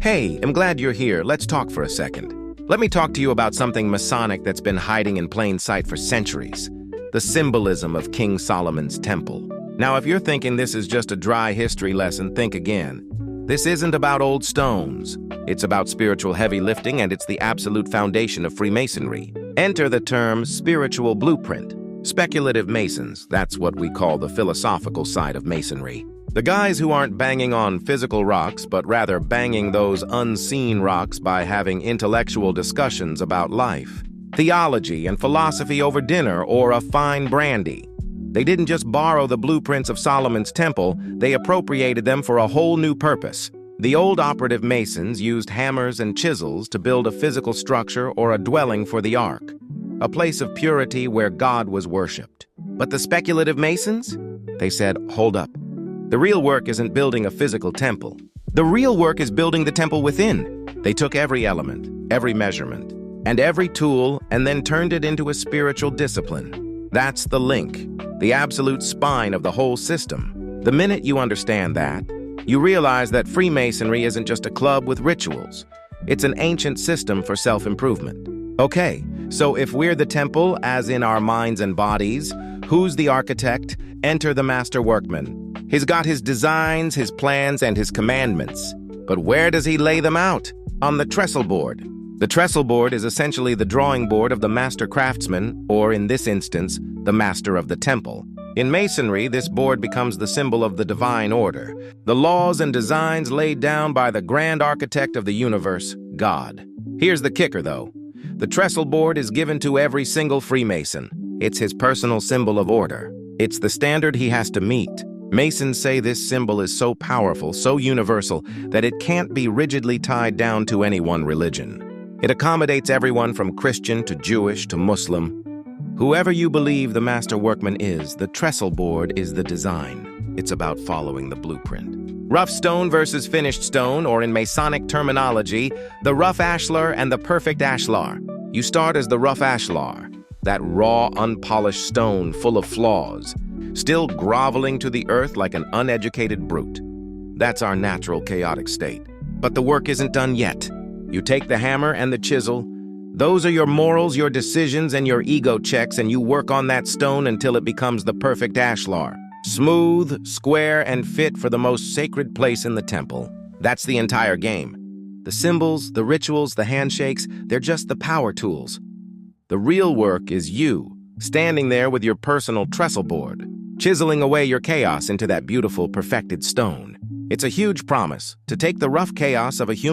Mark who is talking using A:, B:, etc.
A: Hey, I'm glad you're here. Let's talk for a second. Let me talk to you about something Masonic that's been hiding in plain sight for centuries. The symbolism of King Solomon's temple. Now, if you're thinking this is just a dry history lesson, think again. This isn't about old stones. It's about spiritual heavy lifting, and it's the absolute foundation of Freemasonry. Enter the term spiritual blueprint. Speculative Masons, that's what we call the philosophical side of Masonry. The guys who aren't banging on physical rocks, but rather banging those unseen rocks by having intellectual discussions about life, theology and philosophy over dinner or a fine brandy. They didn't just borrow the blueprints of Solomon's temple, they appropriated them for a whole new purpose. The old operative Masons used hammers and chisels to build a physical structure or a dwelling for the ark, a place of purity where God was worshipped. But the speculative Masons? They said, hold up. The real work isn't building a physical temple. The real work is building the temple within. They took every element, every measurement, and every tool and then turned it into a spiritual discipline. That's the link, the absolute spine of the whole system. The minute you understand that, you realize that Freemasonry isn't just a club with rituals. It's an ancient system for self-improvement. Okay, so if we're the temple, as in our minds and bodies, who's the architect? Enter the master workman. He's got his designs, his plans, and his commandments. But where does he lay them out? On the trestle board. The trestle board is essentially the drawing board of the master craftsman, or in this instance, the master of the temple. In Masonry, this board becomes the symbol of the divine order, the laws and designs laid down by the grand architect of the universe, God. Here's the kicker, though. The trestle board is given to every single Freemason. It's his personal symbol of order. It's the standard he has to meet. Masons say this symbol is so powerful, so universal, that it can't be rigidly tied down to any one religion. It accommodates everyone from Christian to Jewish to Muslim. Whoever you believe the master workman is, the trestle board is the design. It's about following the blueprint. Rough stone versus finished stone, or in Masonic terminology, the rough ashlar and the perfect ashlar. You start as the rough ashlar, that raw, unpolished stone full of flaws, still groveling to the earth like an uneducated brute. That's our natural chaotic state. But the work isn't done yet. You take the hammer and the chisel. Those are your morals, your decisions, and your ego checks, and you work on that stone until it becomes the perfect ashlar. Smooth, square, and fit for the most sacred place in the temple. That's the entire game. The symbols, the rituals, the handshakes, they're just the power tools. The real work is you, standing there with your personal trestle board, chiseling away your chaos into that beautiful, perfected stone. It's a huge promise to take the rough chaos of a human